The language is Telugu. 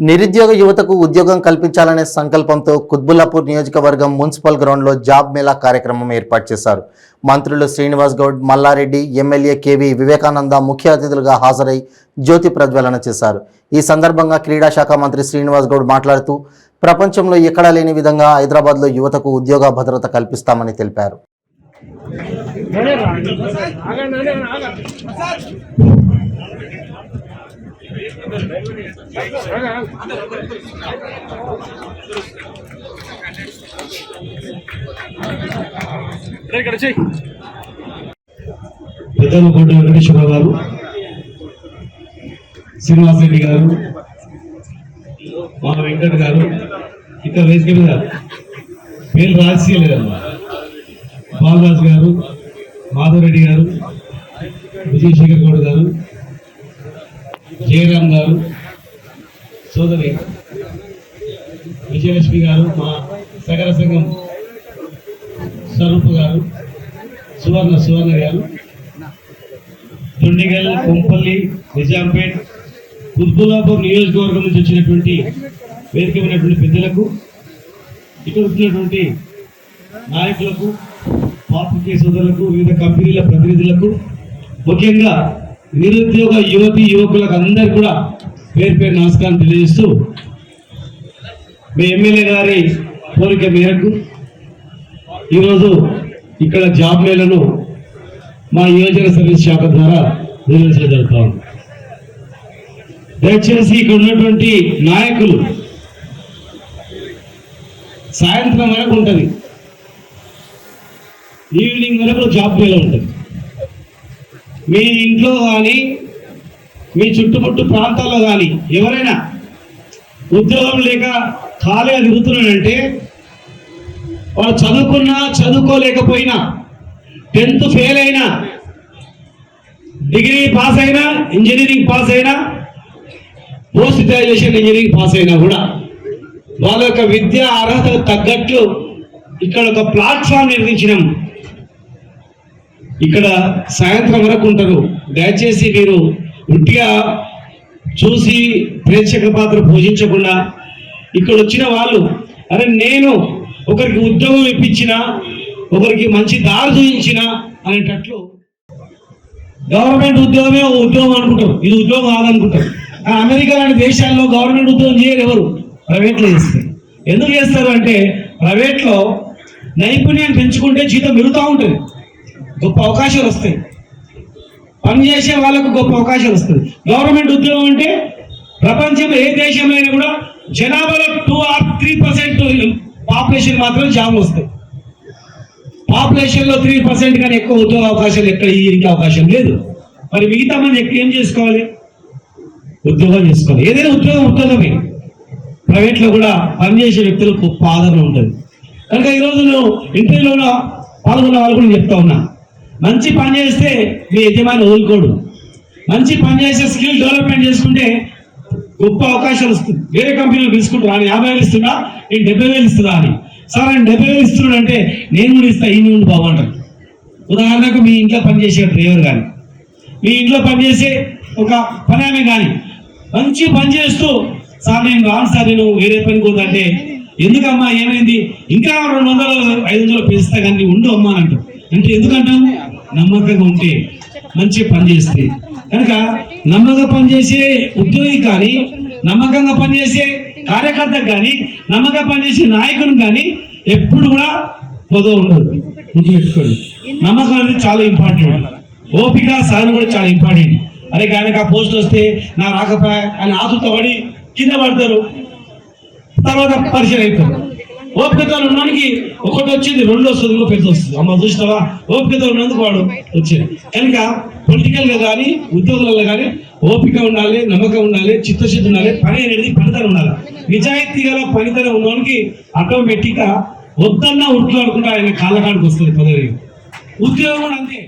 నిరుద్యోగ యువతకు ఉద్యోగం కల్పించాలనే సంకల్పంతో కుత్బుల్లాపూర్ నియోజకవర్గం మున్సిపల్ గ్రౌండ్లో జాబ్ మేళా కార్యక్రమం ఏర్పాటు చేశారు. మంత్రులు శ్రీనివాస్ గౌడ్, మల్లారెడ్డి, ఎమ్మెల్యే కేవి వివేకానంద ముఖ్య అతిథులుగా హాజరై జ్యోతి ప్రజ్వలన చేశారు. ఈ సందర్భంగా క్రీడా శాఖ మంత్రి శ్రీనివాస్ గౌడ్ మాట్లాడుతూ ప్రపంచంలో ఎక్కడా లేని విధంగా హైదరాబాద్లో యువతకు ఉద్యోగ భద్రత కల్పిస్తామని తెలిపారు. పెద్దల కోట వెంకటేశ్వరరావు గారు, శ్రీనివాస్ రెడ్డి గారు, మా వెంకట్ గారు, ఇంకా వేదిక మీద పేరు రాజశీలమ్మా, బాలరాజు గారు, మాధవరెడ్డి గారు, విజయశేఖర్ గౌడ్ గారు, జయరామ్ గారు, సోదరి విజయలక్ష్మి గారు, మా సగర సంఘం స్వరూప్ గారు, సువర్ణ గారు, దొండిగల్, కొంపల్లి, నిజాంపేట్, కుత్బుల్లాపూర్ నియోజకవర్గం నుంచి వచ్చినటువంటి వేదికమైనటువంటి పెద్దలకు, ఇక్కడ వచ్చినటువంటి నాయకులకు, పాత్రికేయ సోదరులకు, వివిధ కంపెనీల ప్రతినిధులకు, ముఖ్యంగా నిరుద్యోగ యువతి యువకులకు అందరికీ కూడా పేరు పేరు నమస్కారం తెలియజేస్తూ, మీ ఎమ్మెల్యే గారి కోరిక మేరకు ఈరోజు ఇక్కడ జాబ్ మేళను మా యువజన సర్వీస్ శాఖ ద్వారా నిర్వహించడం జరుగుతాం. దయచేసి ఇక్కడ ఉన్నటువంటి నాయకులు సాయంత్రం వరకు ఉంటుంది, ఈవినింగ్ వరకు జాబ్ మేళ ఉంటుంది. మీ ఇంట్లో కానీ మీ చుట్టుముట్టు ప్రాంతాల్లో కానీ ఎవరైనా ఉద్యోగం లేక ఖాళీగా తిరుగుతున్నాడంటే, వాడు చదువుకున్నా చదువుకోలేకపోయినా, 10th ఫెయిల్ అయినా, డిగ్రీ పాస్ అయినా, ఇంజనీరింగ్ పాస్ అయినా, పోస్ట్ గ్రాడ్యుయేషన్ ఇంజనీరింగ్ పాస్ అయినా కూడా వాళ్ళ యొక్క విద్యా అర్హతకు తగ్గట్లు ఇక్కడ ఒక ప్లాట్ఫామ్ నిర్మించినాం. ఇక్కడ సాయంత్రం వరకు ఉంటారు. దయచేసి మీరు ఉట్టిగా చూసి ప్రేక్షక పాత్ర పోషించకుండా ఇక్కడ వచ్చిన వాళ్ళు, అరే నేను ఒకరికి ఉద్యోగం ఇప్పించిన, ఒకరికి మంచి దారి చూపించిన అనేటట్లు, గవర్నమెంట్ ఉద్యోగమే ఉద్యోగం అనుకుంటారు, ఇది ఉద్యోగం కాదనుకుంటారు. అమెరికా లాంటి దేశాల్లో గవర్నమెంట్ ఉద్యోగం చేయరు, ఎవరు ప్రైవేట్లో చేస్తారు. ఎందుకు చేస్తారు అంటే, ప్రైవేట్లో నైపుణ్యాన్ని పెంచుకుంటే జీతం పెరుగుతూ ఉంటుంది, గొప్ప అవకాశాలు వస్తాయి, పనిచేసే వాళ్ళకు గొప్ప అవకాశాలు వస్తుంది. గవర్నమెంట్ ఉద్యోగం అంటే ప్రపంచంలో ఏ దేశంలో అయినా కూడా జనాభాలో 2 or 3% పాపులేషన్ మాత్రం జాబ్ వస్తాయి. పాపులేషన్లో 3% కానీ ఎక్కువ ఉద్యోగ అవకాశాలు ఎక్కడ ఈ అవకాశం లేదు. మరి మిగతా మంది ఏం చేసుకోవాలి? ఉద్యోగం చేసుకోవాలి. ఏదైనా ఉద్యోగమే. ప్రైవేట్లో కూడా పనిచేసే వ్యక్తులకు గొప్ప ఆదరణ ఉంటుంది. కనుక ఈరోజు నువ్వు ఇంటర్వ్యూలో పాల్గొన్న వాళ్ళు కూడా చెప్తా ఉన్నా, మంచి పని చేస్తే మీ యజమాని వదులుకోడు. మంచి పని చేసే స్కిల్ డెవలప్మెంట్ చేసుకుంటే గొప్ప అవకాశాలు వస్తుంది. వేరే కంపెనీలు తీసుకుంటారు, ఆయన 50,000 ఇస్తున్నా, నేను 70,000 ఇస్తున్నా అని. సార్ ఆయన 70,000 ఇస్తున్నాడు అంటే నేను కూడా ఇస్తా, ఈ నుండి బాగుంటారు. ఉదాహరణకు మీ ఇంట్లో పనిచేసే డ్రైవర్ కానీ, మీ ఇంట్లో పనిచేసే ఒక పని ఆమె కానీ మంచి పని చేస్తూ, సార్ నేను రాను సార్, నేను వేరే పని పోతుంటే, ఎందుకమ్మా ఏమైంది, ఇంకా 200 500 పెంచుతా కానీ ఉండు అమ్మా అని అంటారు. అంటే ఎందుకంటాము? నమ్మకంగా ఉంటే, మంచి పని చేస్తే. కనుక నమ్మకంగా పనిచేసే ఉద్యోగి కానీ, నమ్మకంగా పనిచేసే కార్యకర్తకు కానీ, నమ్మకంగా పనిచేసే నాయకుని కానీ ఎప్పుడు కూడా పొదవ ఉండదు. గుర్తుపెట్టుకోండి, నమ్మకం అనేది చాలా ఇంపార్టెంట్. ఓపిక, సహనం కూడా చాలా ఇంపార్టెంట్. అరే ఆయనకు ఆ పోస్ట్ వస్తే నా రాకపోయా అని ఆతుతపడి కింద పడతారు, తర్వాత పరిచయం అవుతారు. ఓపికతో ఉన్నవానికి ఒకటి వచ్చింది, 2 వస్తుంది, 3 పెద్ద వస్తుంది. అమ్మ చూస్తావా, ఓపికతో ఉన్నందుకు వాడు వచ్చింది. కనుక పొలిటికల్గా కానీ ఉద్యోగులలో కానీ ఓపిక ఉండాలి, నమ్మకం ఉండాలి, చిత్తశుద్ధి ఉండాలి, పని అనేది పనితనం ఉండాలి. నిజాయితీ గల పనితనం ఉన్నవానికి ఆటోమేటిక్గా వద్దన్నా ఉట్లాడుకుంటా ఆయన కాళ్ళకాడికి వస్తుంది పదవి. ఉద్యోగం కూడా అంతే.